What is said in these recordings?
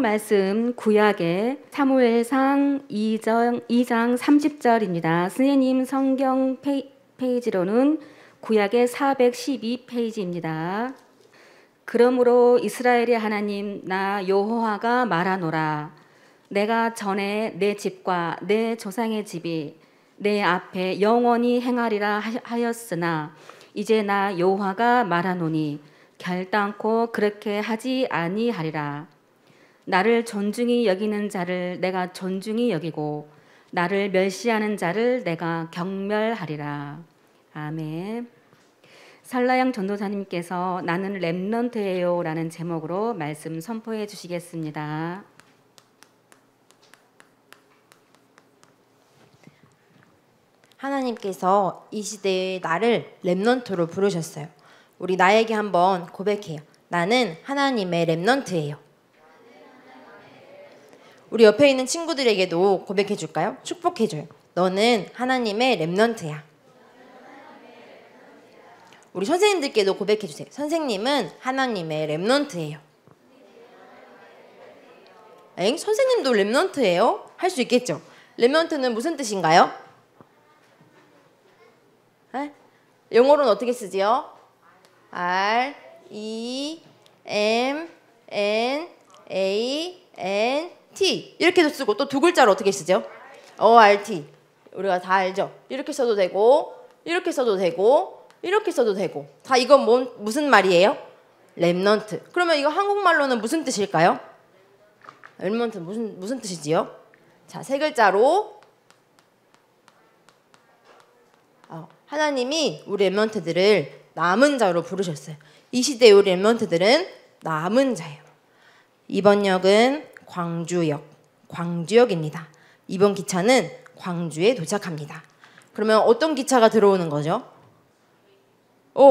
말씀 구약의 사무엘상 2장 30절입니다. 선생님 성경 페이지로는 구약의 412페이지입니다. 그러므로 이스라엘의 하나님 나 여호와가 말하노라. 내가 전에 내 집과 내 조상의 집이 내 앞에 영원히 행하리라 하였으나 이제 나 여호와가 말하노니 결단코 그렇게 하지 아니하리라. 나를 존중히 여기는 자를 내가 존중히 여기고 나를 멸시하는 자를 내가 경멸하리라. 아멘. 설라영 전도사님께서 나는 렘넌트예요 라는 제목으로 말씀 선포해 주시겠습니다. 하나님께서 이 시대에 나를 렘넌트로 부르셨어요. 우리 나에게 한번 고백해요. 나는 하나님의 렘넌트예요. 우리 옆에 있는 친구들에게도 고백해 줄까요? 축복해 줘요. 너는 하나님의 렘넌트야. 우리 선생님들께도 고백해 주세요. 선생님은 하나님의 렘넌트예요. 선생님도 렘넌트예요? 할 수 있겠죠? 렘넌트는 무슨 뜻인가요? 영어로는 어떻게 쓰지요? R, E, M, N, A, N, T 이렇게도 쓰고 또 두 글자로 어떻게 쓰죠? ORT 우리가 다 알죠? 이렇게 써도 되고 이렇게 써도 되고 이렇게 써도 되고 다 이건 무슨 말이에요? 렘넌트. 그러면 이거 한국말로는 무슨 뜻일까요? 렘넌트 무슨 뜻이지요? 자, 세 글자로 하나님이 우리 렘넌트들을 남은 자로 부르셨어요. 이 시대의 우리 렘넌트들은 남은 자예요. 이번 역은 광주역입니다. 이번 기차는 광주에 도착합니다. 그러면 어떤 기차가 들어오는 거죠?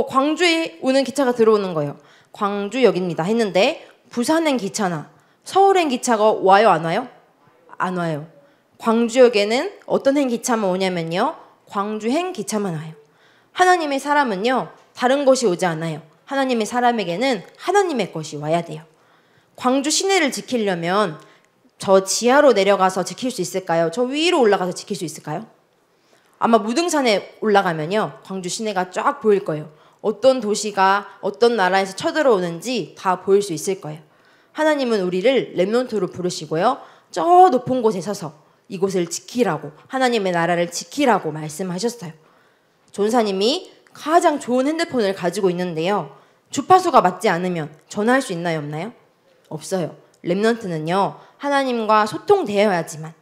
광주에 오는 기차가 들어오는 거예요. 광주역입니다 했는데 부산행 기차나 서울행 기차가 와요 안 와요? 안 와요. 광주역에는 어떤 행 기차만 오냐면요. 광주행 기차만 와요. 하나님의 사람은요. 다른 것이 오지 않아요. 하나님의 사람에게는 하나님의 것이 와야 돼요. 광주 시내를 지키려면 저 지하로 내려가서 지킬 수 있을까요? 저 위로 올라가서 지킬 수 있을까요? 아마 무등산에 올라가면요. 광주 시내가 쫙 보일 거예요. 어떤 도시가 어떤 나라에서 쳐들어오는지 다 보일 수 있을 거예요. 하나님은 우리를 렘넌트로 부르시고요. 저 높은 곳에 서서 이곳을 지키라고 하나님의 나라를 지키라고 말씀하셨어요. 전사님이 가장 좋은 핸드폰을 가지고 있는데요. 주파수가 맞지 않으면 전화할 수 있나요? 없나요? 없어요. 렘넌트는요. 하나님과 소통되어야지만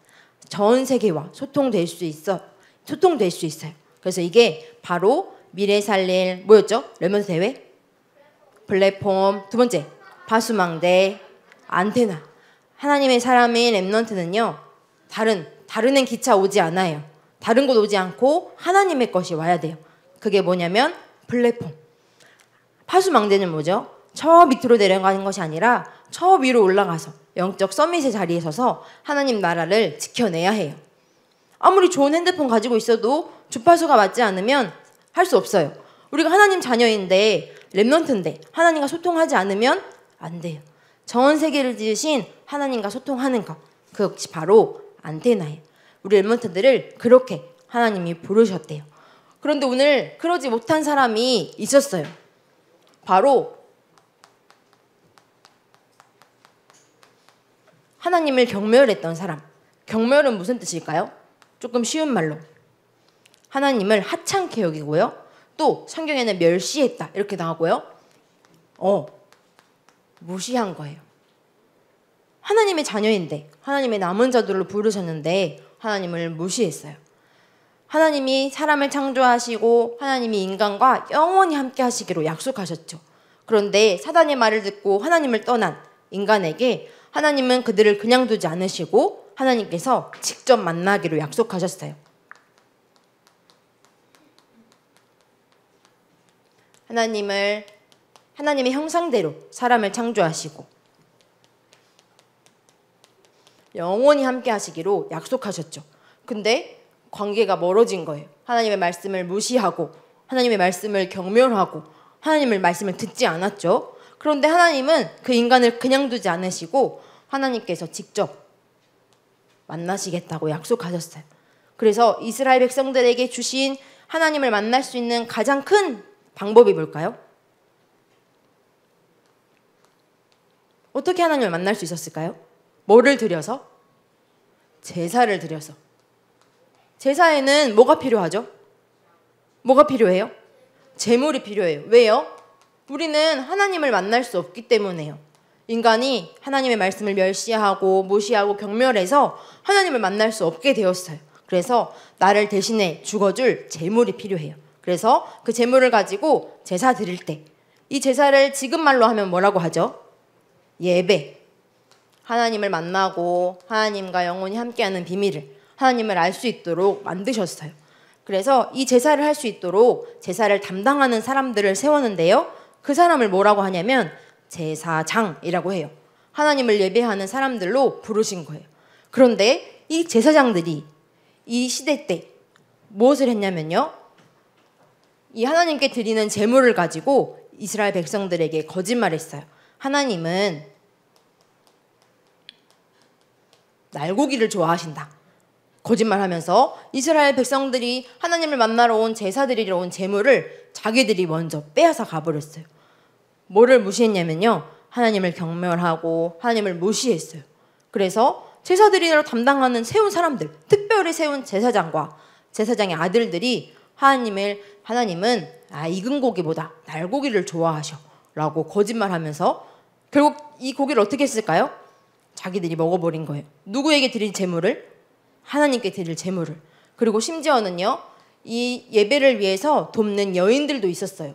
전 세계와 소통될 수 있어요. 그래서 이게 바로 미래 살릴 뭐였죠? 렘넌트 대회? 플랫폼. 두 번째 파수망대, 안테나. 하나님의 사람인 렘넌트는요. 다른 행 기차 오지 않아요. 다른 곳 오지 않고 하나님의 것이 와야 돼요. 그게 뭐냐면 플랫폼. 파수망대는 뭐죠? 저 밑으로 내려가는 것이 아니라 저 위로 올라가서 영적 서밋의 자리에 서서 하나님 나라를 지켜내야 해요. 아무리 좋은 핸드폰 가지고 있어도 주파수가 맞지 않으면 할 수 없어요. 우리가 하나님 자녀인데 렘넌트인데 하나님과 소통하지 않으면 안 돼요. 전 세계를 지으신 하나님과 소통하는 것, 그것이 바로 안테나예요. 우리 렘넌트들을 그렇게 하나님이 부르셨대요. 그런데 오늘 그러지 못한 사람이 있었어요. 바로 하나님을 경멸했던 사람. 경멸은 무슨 뜻일까요? 조금 쉬운 말로 하나님을 하찮게 여기고요. 또 성경에는 멸시했다 이렇게 나오고요. 무시한 거예요. 하나님의 자녀인데 하나님의 남은 자들로 부르셨는데 하나님을 무시했어요. 하나님이 사람을 창조하시고 하나님이 인간과 영원히 함께 하시기로 약속하셨죠. 그런데 사단의 말을 듣고 하나님을 떠난 인간에게 하나님은 그들을 그냥 두지 않으시고 하나님께서 직접 만나기로 약속하셨어요. 하나님의 형상대로 사람을 창조하시고 영원히 함께 하시기로 약속하셨죠. 근데 관계가 멀어진 거예요. 하나님의 말씀을 무시하고 하나님의 말씀을 경멸하고 하나님의 말씀을 듣지 않았죠. 그런데 하나님은 그 인간을 그냥 두지 않으시고 하나님께서 직접 만나시겠다고 약속하셨어요. 그래서 이스라엘 백성들에게 주신 하나님을 만날 수 있는 가장 큰 방법이 뭘까요? 어떻게 하나님을 만날 수 있었을까요? 뭐를 드려서? 제사를 드려서. 제사에는 뭐가 필요하죠? 뭐가 필요해요? 제물이 필요해요. 왜요? 우리는 하나님을 만날 수 없기 때문에요. 인간이 하나님의 말씀을 멸시하고 무시하고 경멸해서 하나님을 만날 수 없게 되었어요. 그래서 나를 대신해 죽어줄 제물이 필요해요. 그래서 그 제물을 가지고 제사 드릴 때, 이 제사를 지금 말로 하면 뭐라고 하죠? 예배. 하나님을 만나고 하나님과 영원히 함께하는 비밀을, 하나님을 알 수 있도록 만드셨어요. 그래서 이 제사를 할 수 있도록 제사를 담당하는 사람들을 세웠는데요. 그 사람을 뭐라고 하냐면 제사장이라고 해요. 하나님을 예배하는 사람들로 부르신 거예요. 그런데 이 제사장들이 이 시대 때 무엇을 했냐면요, 이 하나님께 드리는 제물을 가지고 이스라엘 백성들에게 거짓말했어요. 하나님은 날고기를 좋아하신다. 거짓말하면서 이스라엘 백성들이 하나님을 만나러 온 제사 드리러 온 제물을 자기들이 먼저 빼앗아 가버렸어요. 뭐를 무시했냐면요, 하나님을 경멸하고 하나님을 무시했어요. 그래서 제사 드리러 담당하는 세운 사람들, 특별히 세운 제사장과 제사장의 아들들이 하나님은 익은 고기보다 날고기를 좋아하셔 라고 거짓말하면서 결국 이 고기를 어떻게 했을까요? 자기들이 먹어버린 거예요. 누구에게 드릴 제물을? 하나님께 드릴 제물을. 그리고 심지어는요, 이 예배를 위해서 돕는 여인들도 있었어요.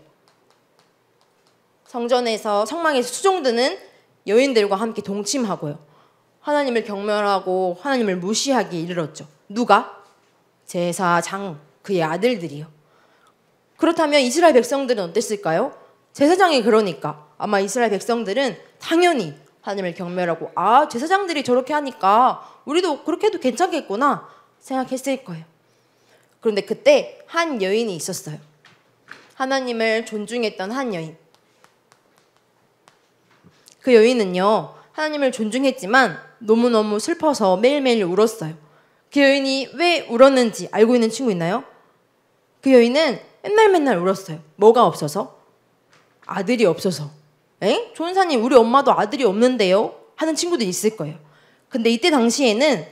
성전에서 성막에서 수종드는 여인들과 함께 동침하고요, 하나님을 경멸하고 하나님을 무시하기에 이르렀죠. 누가? 제사장, 그의 아들들이요. 그렇다면 이스라엘 백성들은 어땠을까요? 제사장이 그러니까 아마 이스라엘 백성들은 당연히 하나님을 경멸하고 제사장들이 저렇게 하니까 우리도 그렇게 해도 괜찮겠구나 생각했을 거예요. 그런데 그때 한 여인이 있었어요. 하나님을 존중했던 한 여인. 그 여인은요, 하나님을 존중했지만 너무너무 슬퍼서 매일매일 울었어요. 그 여인이 왜 울었는지 알고 있는 친구 있나요? 그 여인은 맨날 울었어요. 뭐가 없어서? 아들이 없어서. 조은사님, 우리 엄마도 아들이 없는데요? 하는 친구도 있을 거예요. 근데 이때 당시에는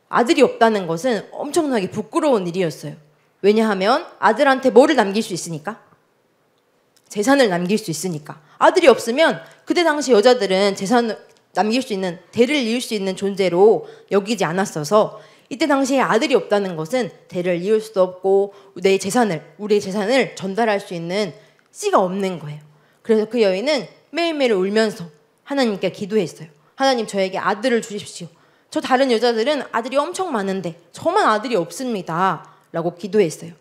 아들이 없다는 것은 엄청나게 부끄러운 일이었어요. 왜냐하면 아들한테 뭐를 남길 수 있으니까? 재산을 남길 수 있으니까. 아들이 없으면 그때 당시 여자들은 재산을 남길 수 있는, 대를 이을 수 있는 존재로 여기지 않았어서 이때 당시에 아들이 없다는 것은 대를 이을 수도 없고 우리의 재산을 전달할 수 있는 씨가 없는 거예요. 그래서 그 여인은 매일매일 울면서 하나님께 기도했어요. 하나님, 저에게 아들을 주십시오. 저 다른 여자들은 아들이 엄청 많은데 저만 아들이 없습니다 라고 기도했어요.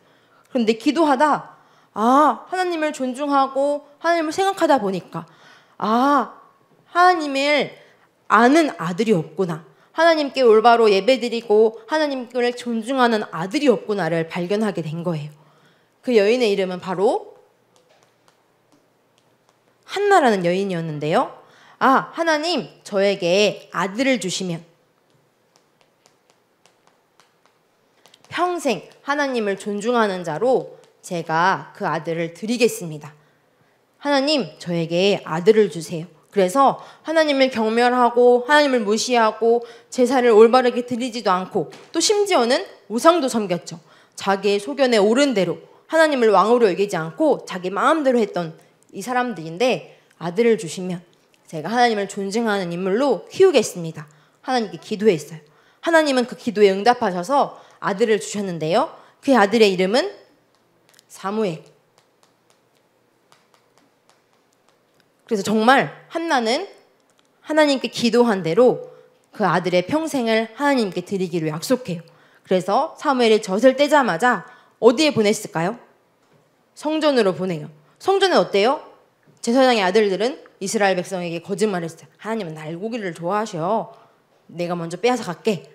그런데 기도하다 하나님을 존중하고 하나님을 생각하다 보니까 하나님을 아는 아들이 없구나, 하나님께 올바로 예배드리고 하나님을 존중하는 아들이 없구나를 발견하게 된 거예요. 그 여인의 이름은 바로 한나라는 여인이었는데요. 하나님, 저에게 아들을 주시면 평생 하나님을 존중하는 자로 제가 그 아들을 드리겠습니다. 하나님, 저에게 아들을 주세요. 그래서 하나님을 경멸하고 하나님을 무시하고 제사를 올바르게 드리지도 않고 또 심지어는 우상도 섬겼죠. 자기의 소견에 옳은 대로 하나님을 왕으로 여기지 않고 자기 마음대로 했던 이 사람들인데, 아들을 주시면 제가 하나님을 존중하는 인물로 키우겠습니다. 하나님께 기도했어요. 하나님은 그 기도에 응답하셔서 아들을 주셨는데요. 그 아들의 이름은 사무엘. 그래서 정말 한나는 하나님께 기도한 대로 그 아들의 평생을 하나님께 드리기로 약속해요. 그래서 사무엘이 젖을 떼자마자 어디에 보냈을까요? 성전으로 보내요. 성전은 어때요? 제사장의 아들들은 이스라엘 백성에게 거짓말했어요. 하나님은 날고기를 좋아하셔. 내가 먼저 빼앗아 갈게.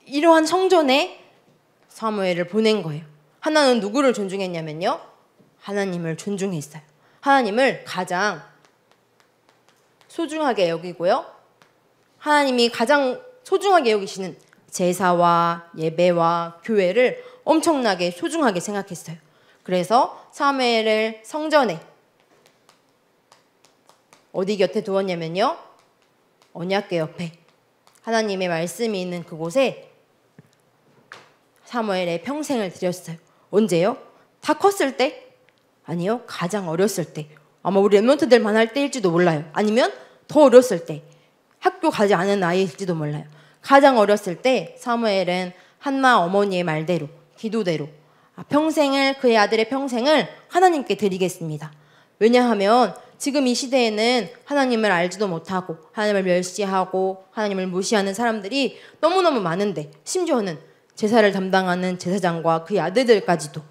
이러한 성전에 사무엘을 보낸 거예요. 한나는 누구를 존중했냐면요, 하나님을 존중했어요. 하나님을 가장 소중하게 여기고요, 하나님이 가장 소중하게 여기시는 제사와 예배와 교회를 엄청나게 소중하게 생각했어요. 그래서 사무엘을 성전에 어디 곁에 두었냐면요, 언약궤 옆에 하나님의 말씀이 있는 그곳에 사무엘의 평생을 드렸어요. 언제요? 다 컸을 때? 아니요, 가장 어렸을 때. 아마 우리 랩런트들만 할 때일지도 몰라요. 아니면 더 어렸을 때, 학교 가지 않은 아이일지도 몰라요. 가장 어렸을 때 사무엘은 한나 어머니의 말대로, 기도대로 평생을, 그의 아들의 평생을 하나님께 드리겠습니다. 왜냐하면 지금 이 시대에는 하나님을 알지도 못하고 하나님을 멸시하고 하나님을 무시하는 사람들이 너무너무 많은데, 심지어는 제사를 담당하는 제사장과 그의 아들들까지도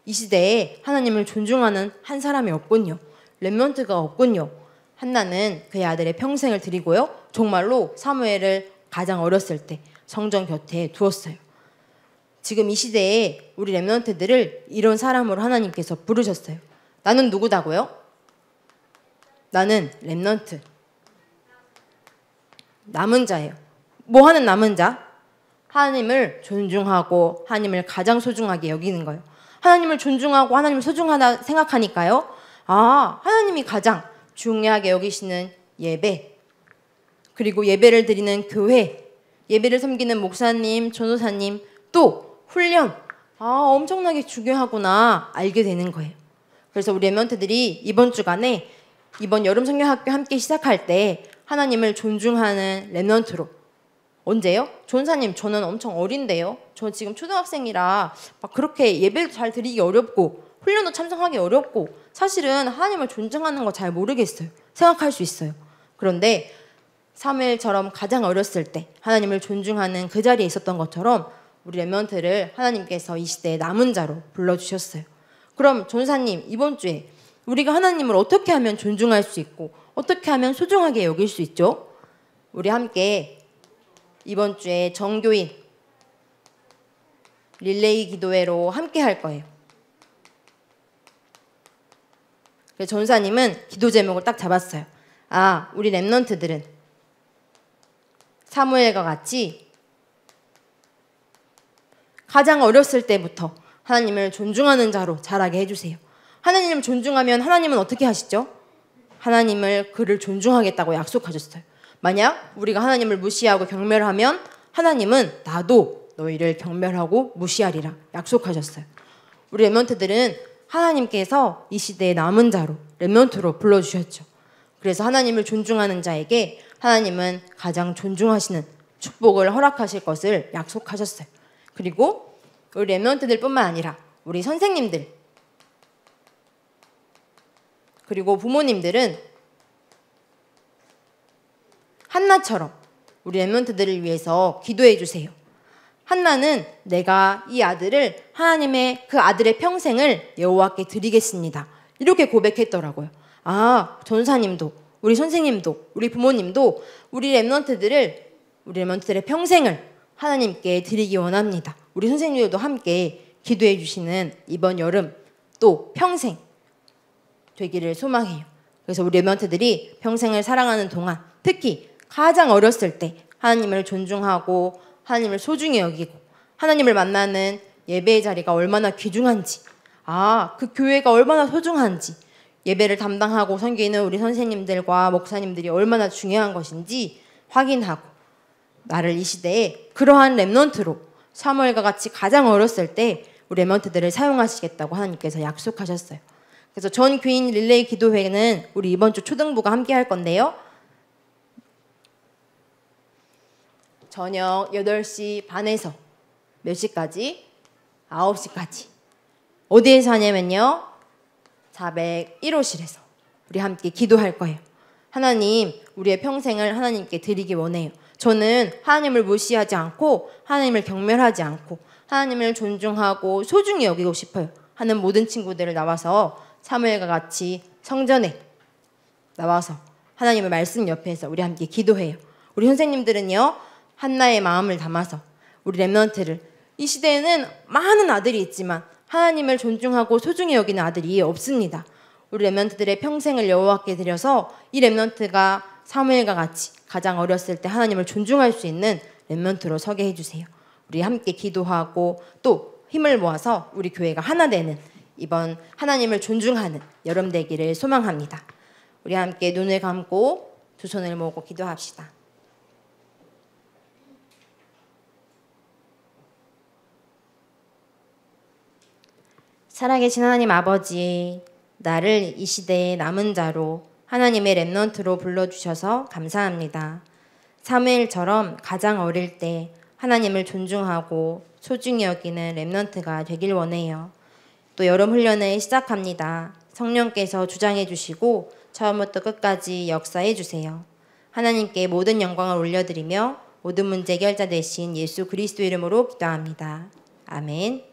이 시대에 하나님을 존중하는 한 사람이 없군요. 렘넌트가 없군요. 한나는 그의 아들의 평생을 드리고요, 정말로 사무엘을 가장 어렸을 때 성전 곁에 두었어요. 지금 이 시대에 우리 렘넌트들을 이런 사람으로 하나님께서 부르셨어요. 나는 누구다고요? 나는 렘넌트, 남은 자예요. 뭐 하는 남은 자? 하나님을 존중하고 하나님을 가장 소중하게 여기는 거예요. 하나님을 존중하고 하나님을 소중하다 생각하니까요, 하나님이 가장 중요하게 여기시는 예배, 그리고 예배를 드리는 교회, 예배를 섬기는 목사님, 전도사님, 또 훈련, 엄청나게 중요하구나 알게 되는 거예요. 그래서 우리 렘넌트들이 이번 주간에 이번 여름 성경학교 함께 시작할 때 하나님을 존중하는 렘넌트로, 언제요? 전사님, 저는 엄청 어린데요. 저 지금 초등학생이라 막 그렇게 예배도 잘 드리기 어렵고 훈련도 참석하기 어렵고 사실은 하나님을 존중하는 거 잘 모르겠어요. 생각할 수 있어요. 그런데 사무엘처럼 가장 어렸을 때 하나님을 존중하는 그 자리에 있었던 것처럼 우리 렘넌트를 하나님께서 이 시대의 남은 자로 불러주셨어요. 그럼 전사님, 이번 주에 우리가 하나님을 어떻게 하면 존중할 수 있고 어떻게 하면 소중하게 여길 수 있죠? 우리 함께 이번 주에 정교인 릴레이 기도회로 함께 할 거예요. 그래서 전사님은 기도 제목을 딱 잡았어요. 우리 렘넌트들은 사무엘과 같이 가장 어렸을 때부터 하나님을 존중하는 자로 자라게 해주세요. 하나님을 존중하면 하나님은 어떻게 하시죠? 하나님을 그를 존중하겠다고 약속하셨어요. 만약 우리가 하나님을 무시하고 경멸하면 하나님은 나도 너희를 경멸하고 무시하리라 약속하셨어요. 우리 렘넌트들은 하나님께서 이 시대의 남은 자로, 렘넌트로 불러주셨죠. 그래서 하나님을 존중하는 자에게 하나님은 가장 존중하시는 축복을 허락하실 것을 약속하셨어요. 그리고 우리 렘넌트들 뿐만 아니라 우리 선생님들, 그리고 부모님들은 한나처럼 우리 렘넌트들을 위해서 기도해 주세요. 한나는 내가 이 아들을, 하나님의 그 아들의 평생을 여호와께 드리겠습니다, 이렇게 고백했더라고요. 전사님도, 우리 선생님도, 우리 부모님도 우리 렘넌트들의 평생을 하나님께 드리기 원합니다. 우리 선생님들도 함께 기도해 주시는 이번 여름 또 평생 되기를 소망해요. 그래서 우리 렘넌트들이 평생을 살아가는 동안 특히 가장 어렸을 때 하나님을 존중하고 하나님을 소중히 여기고 하나님을 만나는 예배의 자리가 얼마나 귀중한지, 그 교회가 얼마나 소중한지, 예배를 담당하고 섬기는 우리 선생님들과 목사님들이 얼마나 중요한 것인지 확인하고 나를 이 시대에 그러한 렘넌트로 사무엘과 같이 가장 어렸을 때 우리 렘넌트들을 사용하시겠다고 하나님께서 약속하셨어요. 그래서 전 교인 릴레이 기도회는 우리 이번 주 초등부가 함께 할 건데요, 저녁 8시 반에서 몇 시까지? 9시까지. 어디에서 하냐면요, 401호실에서 우리 함께 기도할 거예요. 하나님, 우리의 평생을 하나님께 드리기 원해요. 저는 하나님을 무시하지 않고 하나님을 경멸하지 않고 하나님을 존중하고 소중히 여기고 싶어요 하는 모든 친구들을 나와서 사무엘과 같이 성전에 나와서 하나님의 말씀 옆에서 우리 함께 기도해요. 우리 선생님들은요, 한나의 마음을 담아서 우리 렘넌트를, 이 시대에는 많은 아들이 있지만 하나님을 존중하고 소중히 여기는 아들이 없습니다. 우리 렘넌트들의 평생을 여호와께 드려서 이 렘넌트가 사무엘과 같이 가장 어렸을 때 하나님을 존중할 수 있는 렘넌트로 서게 해주세요. 우리 함께 기도하고 또 힘을 모아서 우리 교회가 하나 되는 이번 하나님을 존중하는 여름 되기를 소망합니다. 우리 함께 눈을 감고 두 손을 모으고 기도합시다. 살아계신 하나님 아버지, 나를 이 시대의 남은 자로 하나님의 렘넌트로 불러주셔서 감사합니다. 사무엘처럼 가장 어릴 때 하나님을 존중하고 소중히 여기는 렘넌트가 되길 원해요. 또 여름 훈련을 시작합니다. 성령께서 주장해 주시고 처음부터 끝까지 역사해 주세요. 하나님께 모든 영광을 올려드리며 모든 문제 해결자 되신 예수 그리스도 이름으로 기도합니다. 아멘.